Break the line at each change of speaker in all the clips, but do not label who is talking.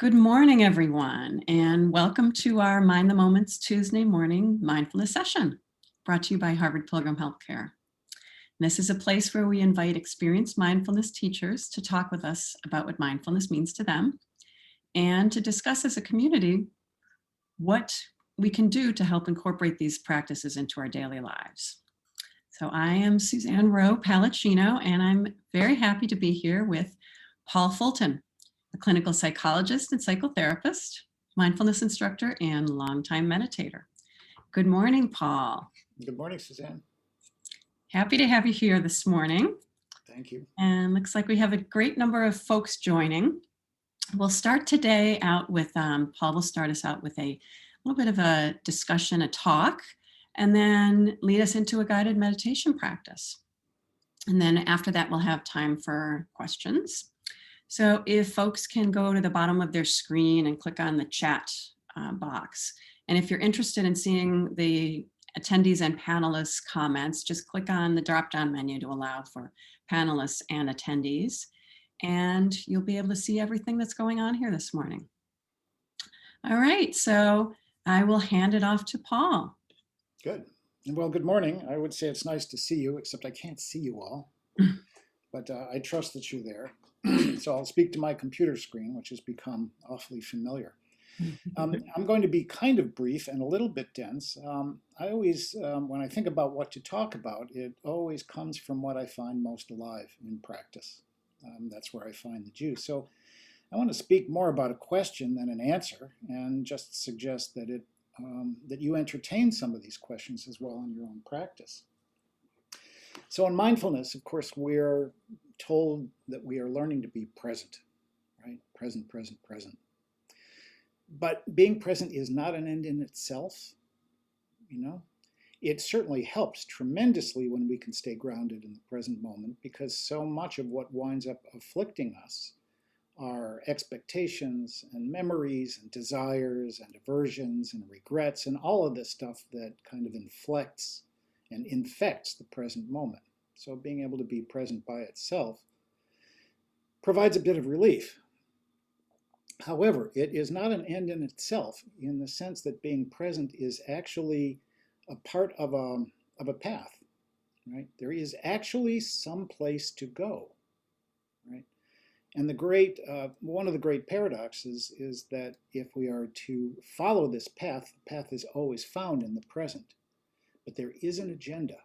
Good morning, everyone, and welcome to our Mind the Moment's Tuesday morning mindfulness session, brought to you by Harvard Pilgrim Healthcare. This is a place where we invite experienced mindfulness teachers to talk with us about what mindfulness means to them and to discuss as a community what we can do to help incorporate these practices into our daily lives. So I am Suzanne Rowe, Palacino, and I'm very happy to be here with Paul Fulton, a clinical psychologist and psychotherapist, mindfulness instructor, and longtime meditator. Good morning, Paul.
Good morning, Suzanne.
Happy to have you here this morning.
Thank you.
And looks like we have a great number of folks joining. We'll start today out with, Paul will start us out with a little bit of a discussion, a talk, and then lead us into a guided meditation practice. And then after that, we'll have time for questions. So if folks can go to the bottom of their screen and click on the chat box. And if you're interested in seeing the attendees and panelists' comments, just click on the drop-down menu to allow for panelists and attendees. And you'll be able to see everything that's going on here this morning. All right, so I will hand it off to Paul.
Good. Well, good morning. I would say it's nice to see you, except I can't see you all. But I trust that you're there. So I'll speak to my computer screen, which has become awfully familiar. I'm going to be kind of brief and a little bit dense. I always, when I think about what to talk about, it always comes from what I find most alive in practice. That's where I find the juice. So I want to speak more about a question than an answer, and just suggest that that you entertain some of these questions as well in your own practice. So in mindfulness, of course, we're told that we are learning to be present, right? Present, present, present. But being present is not an end in itself, you know? It certainly helps tremendously when we can stay grounded in the present moment, because so much of what winds up afflicting us are expectations and memories and desires and aversions and regrets and all of this stuff that kind of inflects and infects the present moment. So being able to be present by itself provides a bit of relief. However, it is not an end in itself, in the sense that being present is actually a part of a path, right? There is actually some place to go, right? And one of the great paradoxes is that if we are to follow this path, the path is always found in the present. But there is an agenda.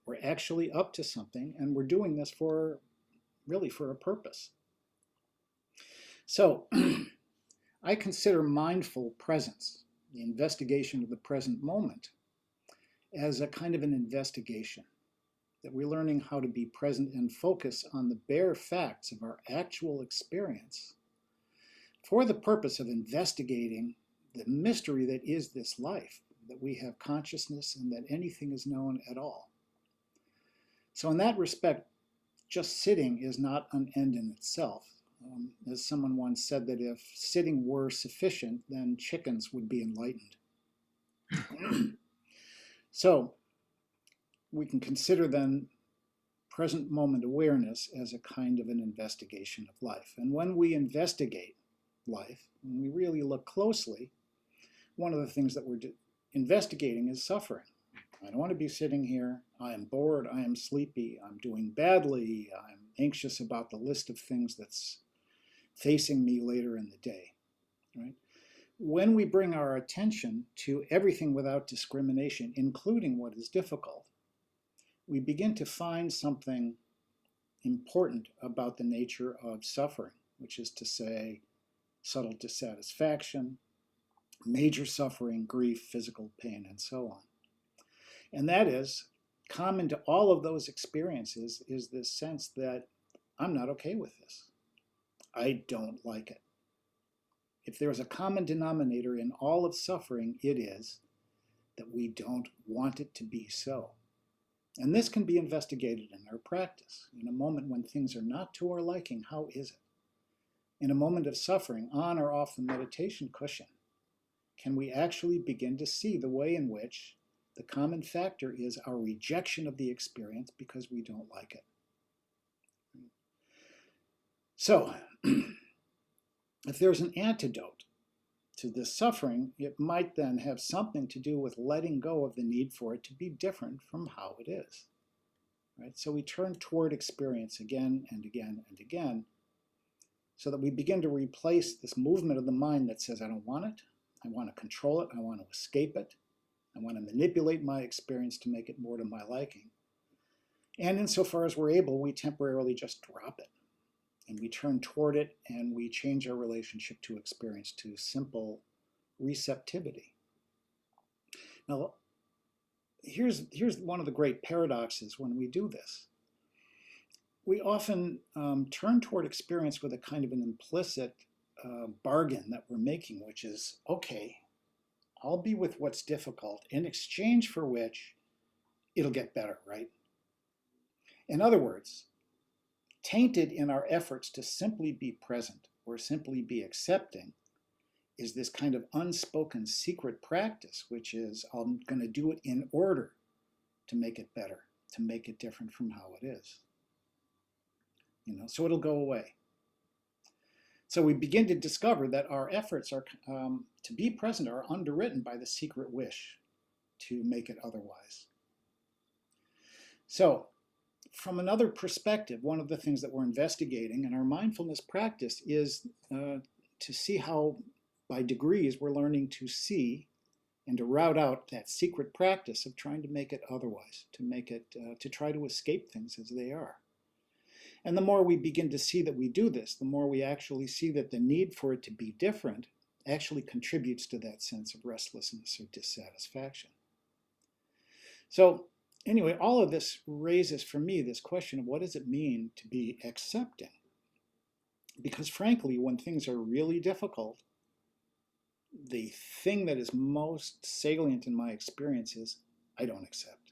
We're actually up to something, and we're doing this really for a purpose. So I consider mindful presence, the investigation of the present moment, as a kind of an investigation, that we're learning how to be present and focus on the bare facts of our actual experience for the purpose of investigating the mystery that is this life, that we have consciousness and that anything is known at all. So in that respect, just sitting is not an end in itself. As someone once said, that if sitting were sufficient, then chickens would be enlightened. So we can consider then present moment awareness as a kind of an investigation of life. And when we investigate life, when we really look closely, one of the things that we're investigating is suffering. I don't want to be sitting here. I am bored. I am sleepy. I'm doing badly. I'm anxious about the list of things that's facing me later in the day, right? When we bring our attention to everything without discrimination, including what is difficult, we begin to find something important about the nature of suffering, which is to say, subtle dissatisfaction, major suffering, grief, physical pain, and so on. And that is common to all of those experiences, is this sense that I'm not okay with this. I don't like it. If there's a common denominator in all of suffering, it is that we don't want it to be so. And this can be investigated in our practice. In a moment when things are not to our liking, how is it? In a moment of suffering, on or off the meditation cushion, can we actually begin to see the way in which the common factor is our rejection of the experience because we don't like it? So if there's an antidote to this suffering, it might then have something to do with letting go of the need for it to be different from how it is. Right? So we turn toward experience again and again and again, so that we begin to replace this movement of the mind that says, I don't want it, I want to control it, I want to escape it, I want to manipulate my experience to make it more to my liking. And insofar as we're able, we temporarily just drop it. And we turn toward it, and we change our relationship to experience to simple receptivity. Now, here's one of the great paradoxes when we do this. We often turn toward experience with a kind of an implicit bargain that we're making, which is, okay, I'll be with what's difficult, in exchange for which it'll get better, right? In other words, tainted in our efforts to simply be present or simply be accepting is this kind of unspoken secret practice, which is, I'm going to do it in order to make it better, to make it different from how it is. So it'll go away. So we begin to discover that our efforts are to be present are underwritten by the secret wish to make it otherwise. So from another perspective, one of the things that we're investigating in our mindfulness practice is to see how, by degrees, we're learning to see and to route out that secret practice of trying to make it otherwise, to make it, to try to escape things as they are. And the more we begin to see that we do this, the more we actually see that the need for it to be different actually contributes to that sense of restlessness or dissatisfaction. So anyway, all of this raises for me this question of what does it mean to be accepting? Because frankly, when things are really difficult, the thing that is most salient in my experience is I don't accept.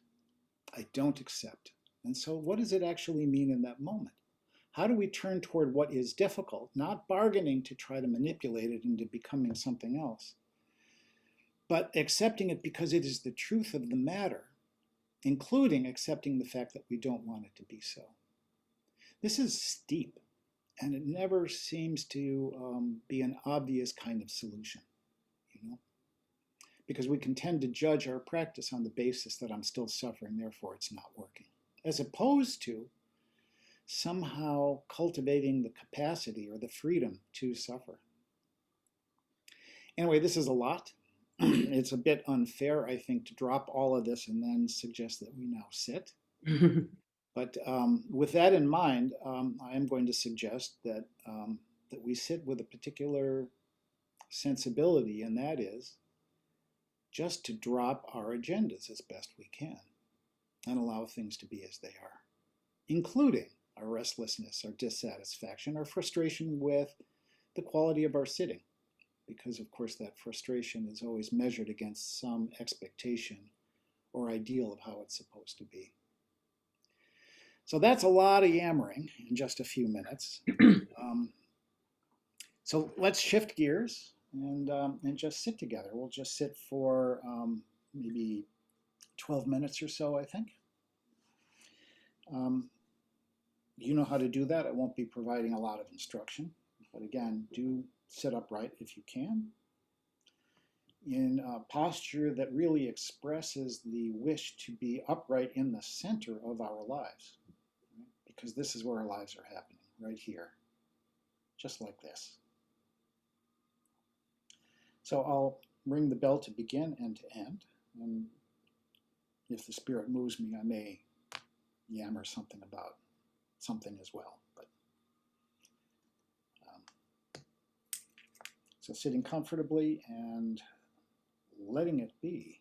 I don't accept. And so what does it actually mean in that moment? How do we turn toward what is difficult, not bargaining to try to manipulate it into becoming something else, but accepting it because it is the truth of the matter, including accepting the fact that we don't want it to be so. This is steep, and it never seems to be an obvious kind of solution, because we can tend to judge our practice on the basis that I'm still suffering, therefore it's not working, as opposed to somehow cultivating the capacity or the freedom to suffer. Anyway, this is a lot. It's a bit unfair, I think, to drop all of this and then suggest that we now sit. But with that in mind, I am going to suggest that we sit with a particular sensibility, and that is just to drop our agendas as best we can and allow things to be as they are, including our restlessness, our dissatisfaction, our frustration with the quality of our sitting, because of course that frustration is always measured against some expectation or ideal of how it's supposed to be. So that's a lot of yammering in just a few minutes. So let's shift gears and just sit together. We'll just sit for maybe 12 minutes or so, I think. You know how to do that. I won't be providing a lot of instruction, but again, do sit upright if you can, in a posture that really expresses the wish to be upright in the center of our lives, right? Because this is where our lives are happening, right here, just like this. So I'll ring the bell to begin and to end, and if the spirit moves me, I may yammer something about something as well. But so sitting comfortably and letting it be.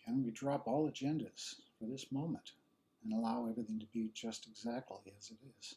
and we drop all agendas for this moment and allow everything to be just exactly as it is.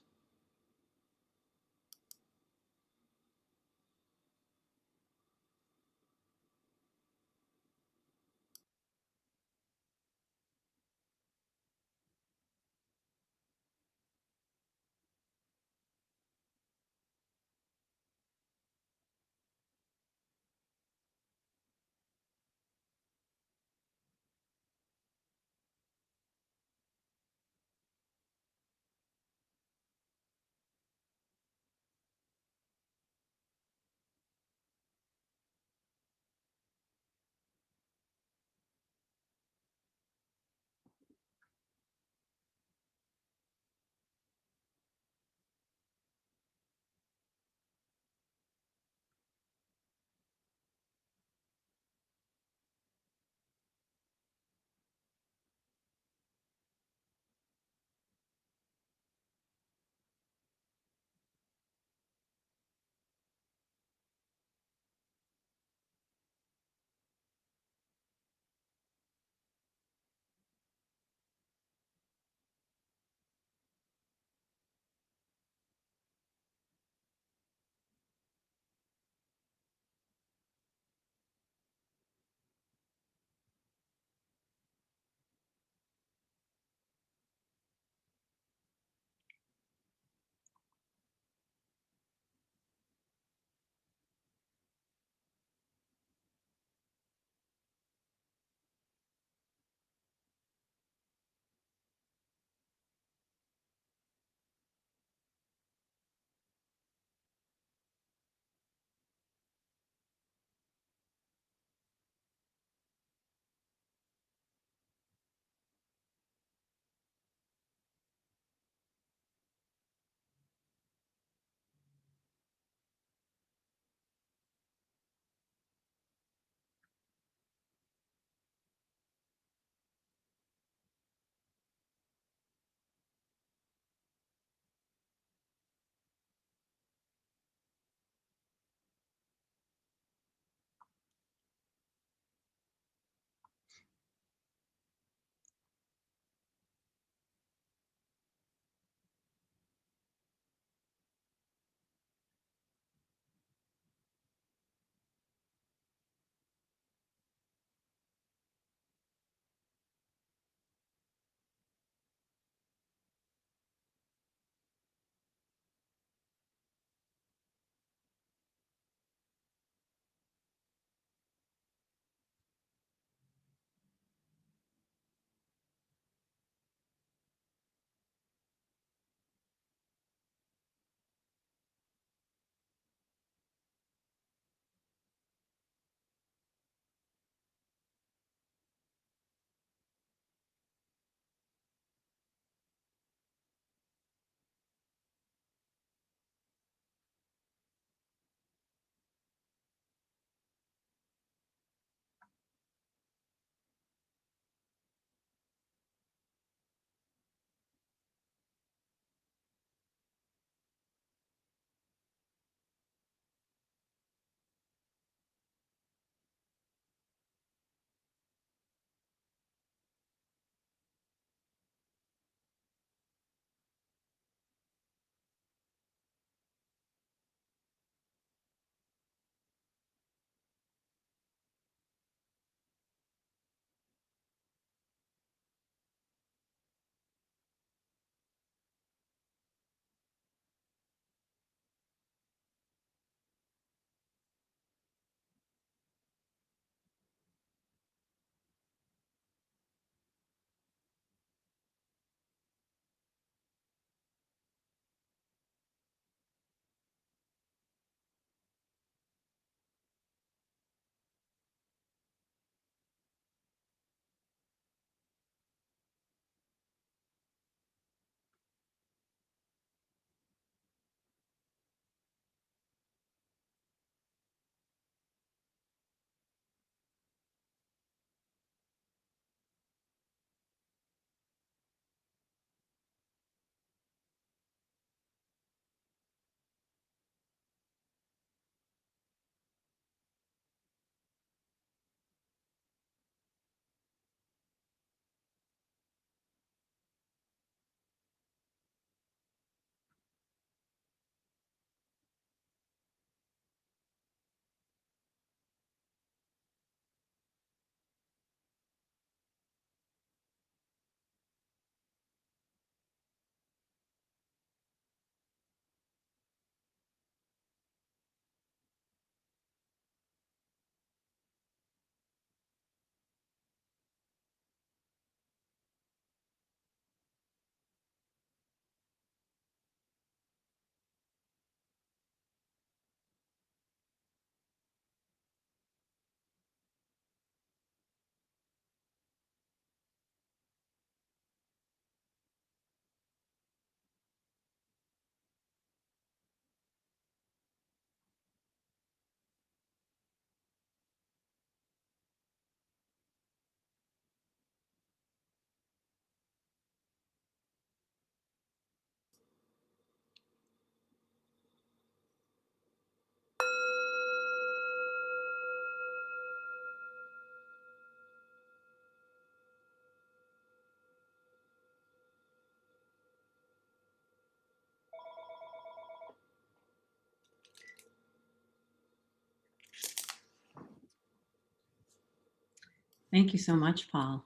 Thank you so much, Paul.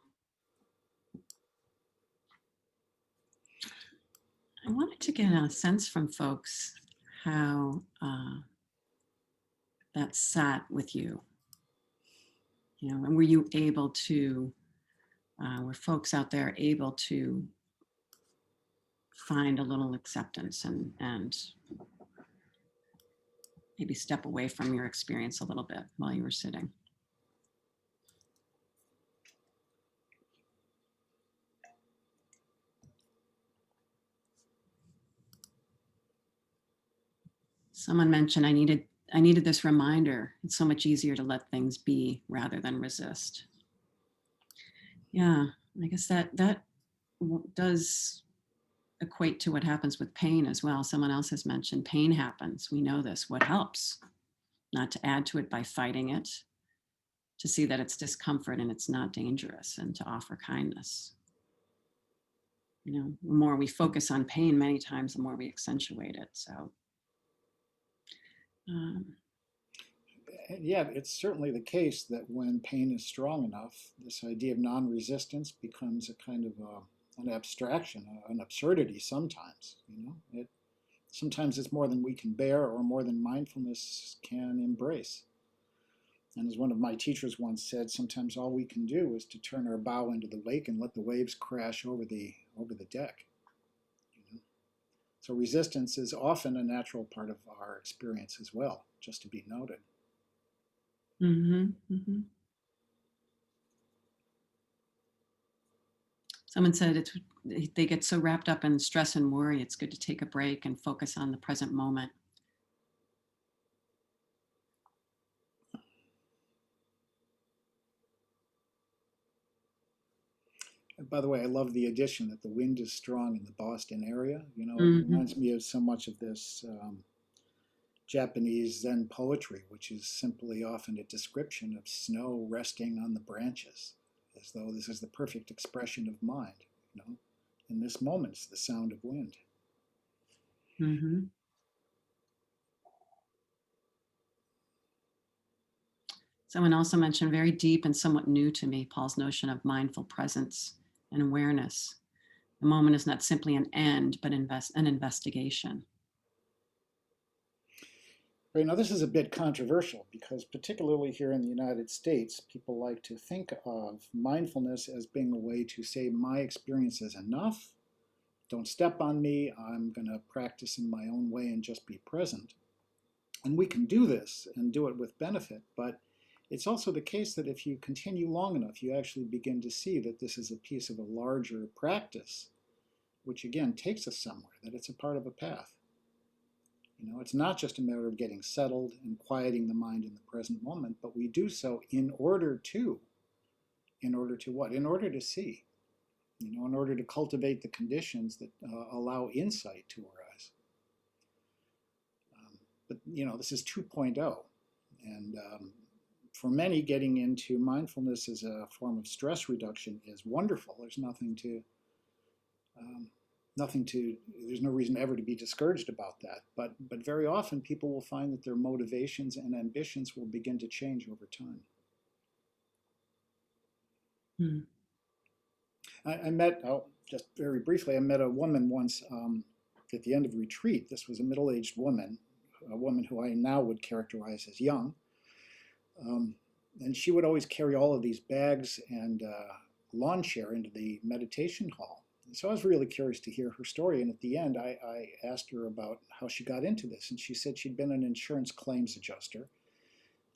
I wanted to get a sense from folks how that sat with you. And were you able to, were folks out there able to find a little acceptance and maybe step away from your experience a little bit while you were sitting? Someone mentioned I needed this reminder. It's so much easier to let things be rather than resist. Yeah, I guess that does equate to what happens with pain as well. Someone else has mentioned pain happens. We know this. What helps? Not to add to it by fighting it, to see that it's discomfort and it's not dangerous, and to offer kindness. The more we focus on pain, many times, the more we accentuate it. So,
Yeah, it's certainly the case that when pain is strong enough, this idea of non-resistance becomes a kind of an abstraction, an absurdity sometimes. Sometimes it's more than we can bear or more than mindfulness can embrace. And as one of my teachers once said, sometimes all we can do is to turn our bow into the wake and let the waves crash over the deck. So resistance is often a natural part of our experience as well, just to be noted.
Someone said they get so wrapped up in stress and worry, it's good to take a break and focus on the present moment.
And by the way, I love the addition that the wind is strong in the Boston area. It
Mm-hmm.
reminds me of so much of this Japanese Zen poetry, which is simply often a description of snow resting on the branches, as though this is the perfect expression of mind. In this moment, it's the sound of wind.
Mm-hmm. Someone also mentioned very deep and somewhat new to me, Paul's notion of mindful presence and awareness. The moment is not simply an end, but an investigation.
Right, now, this is a bit controversial because, particularly here in the United States, people like to think of mindfulness as being a way to say, my experience is enough. Don't step on me. I'm going to practice in my own way and just be present. And we can do this and do it with benefit, but it's also the case that if you continue long enough, you actually begin to see that this is a piece of a larger practice, which again takes us somewhere, that it's a part of a path. It's not just a matter of getting settled and quieting the mind in the present moment, but we do so in order to what? In order to see, in order to cultivate the conditions that allow insight to arise. But this is 2.0, and for many, getting into mindfulness as a form of stress reduction is wonderful. There's there's no reason ever to be discouraged about that. But very often people will find that their motivations and ambitions will begin to change over time. I met, just very briefly, I met a woman once at the end of retreat. This was a middle-aged woman, a woman who I now would characterize as young. And she would always carry all of these bags and lawn chair into the meditation hall. And so I was really curious to hear her story. And at the end, I asked her about how she got into this. And she said she'd been an insurance claims adjuster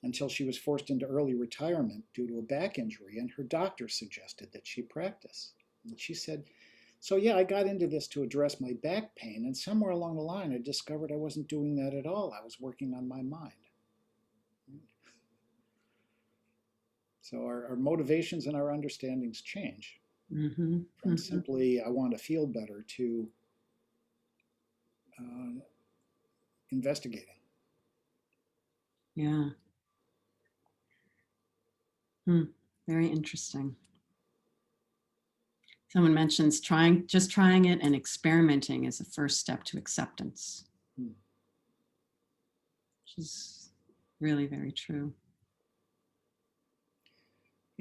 until she was forced into early retirement due to a back injury. And her doctor suggested that she practice. And she said, so yeah, I got into this to address my back pain. And somewhere along the line, I discovered I wasn't doing that at all. I was working on my mind. So our motivations and our understandings change from simply, I want to feel better, to investigating.
Yeah. Very interesting. Someone mentions just trying it and experimenting is the first step to acceptance, which is really very true.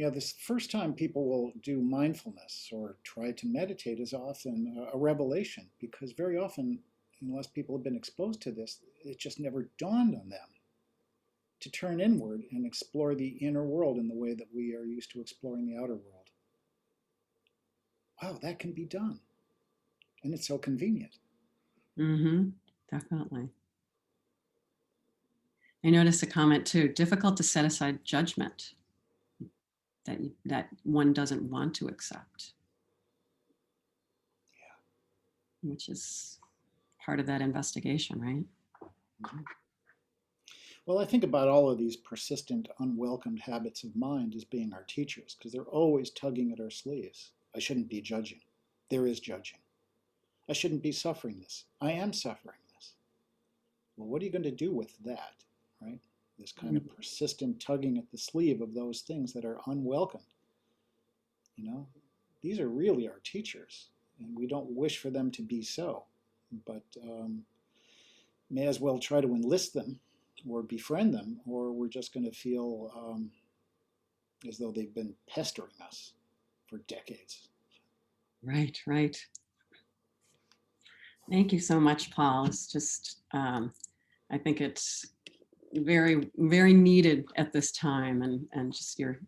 Yeah, this first time people will do mindfulness or try to meditate is often a revelation because very often, unless people have been exposed to this, it just never dawned on them to turn inward and explore the inner world in the way that we are used to exploring the outer world. Wow, that can be done. And it's so convenient.
Mm-hmm. Definitely. I noticed a comment too, difficult to set aside judgment that one doesn't want to accept. Yeah. Which is part of that investigation, right?
Mm-hmm. Well, I think about all of these persistent, unwelcomed habits of mind as being our teachers, because they're always tugging at our sleeves. I shouldn't be judging. There is judging. I shouldn't be suffering this. I am suffering this. Well, what are you going to do with that, right? This kind of persistent tugging at the sleeve of those things that are unwelcomed. You know, these are really our teachers, and we don't wish for them to be so, but may as well try to enlist them or befriend them, or we're just going to feel as though they've been pestering us for decades.
Right, right. Thank you so much, Paul. It's just, I think it's very, very needed at this time, and just your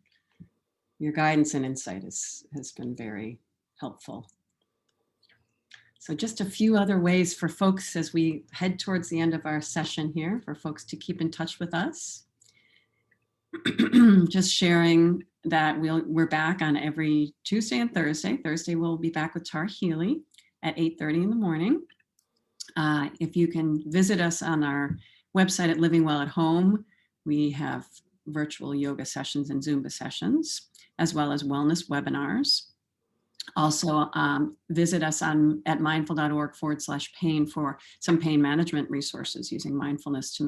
guidance and insight has been very helpful. So just a few other ways for folks as we head towards the end of our session here, for folks to keep in touch with us. Just sharing that we're back on every Tuesday and Thursday. Thursday we'll be back with Tar Healy at 8:30 in the morning. If you can visit us on our website at Living Well at Home, we have virtual yoga sessions and Zumba sessions, as well as wellness webinars. Also, visit us at mindful.org/pain for some pain management resources using mindfulness to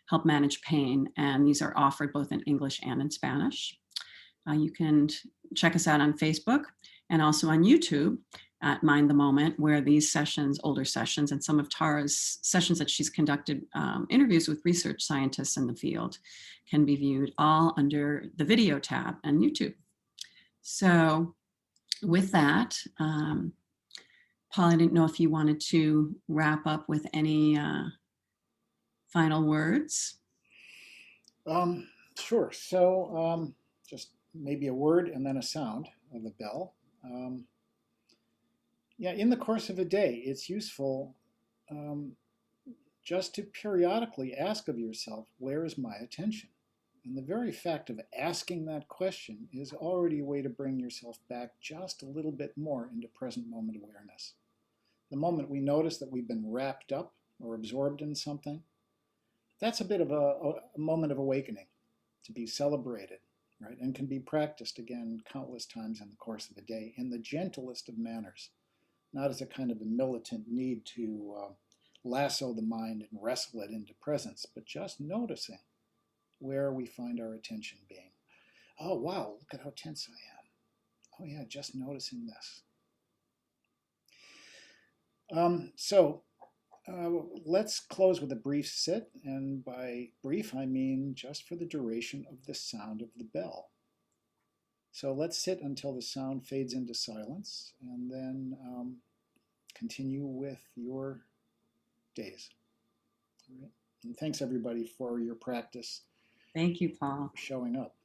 help manage pain. And these are offered both in English and in Spanish. You can check us out on Facebook and also on YouTube at Mind the Moment, where these sessions, older sessions, and some of Tara's sessions that she's conducted, interviews with research scientists in the field, can be viewed all under the video tab on YouTube. So with that, Paul, I didn't know if you wanted to wrap up with any final words.
Sure. So just maybe a word and then a sound of a bell. Yeah, in the course of a day, it's useful just to periodically ask of yourself, where is my attention? And the very fact of asking that question is already a way to bring yourself back just a little bit more into present moment awareness. The moment we notice that we've been wrapped up or absorbed in something, that's a bit of a moment of awakening to be celebrated, right? And can be practiced again countless times in the course of a day in the gentlest of manners, not as a kind of a militant need to lasso the mind and wrestle it into presence, but just noticing where we find our attention being. Oh, wow, look at how tense I am. Oh, yeah, just noticing this. Let's close with a brief sit, and by brief I mean just for the duration of the sound of the bell. So let's sit until the sound fades into silence, and then continue with your days. All right. And thanks everybody for your practice.
Thank you, Paul.
Showing up.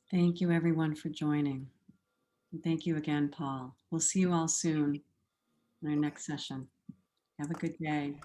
Thank you, everyone, for joining. And thank you again, Paul. We'll see you all soon in our next session. Have a good day.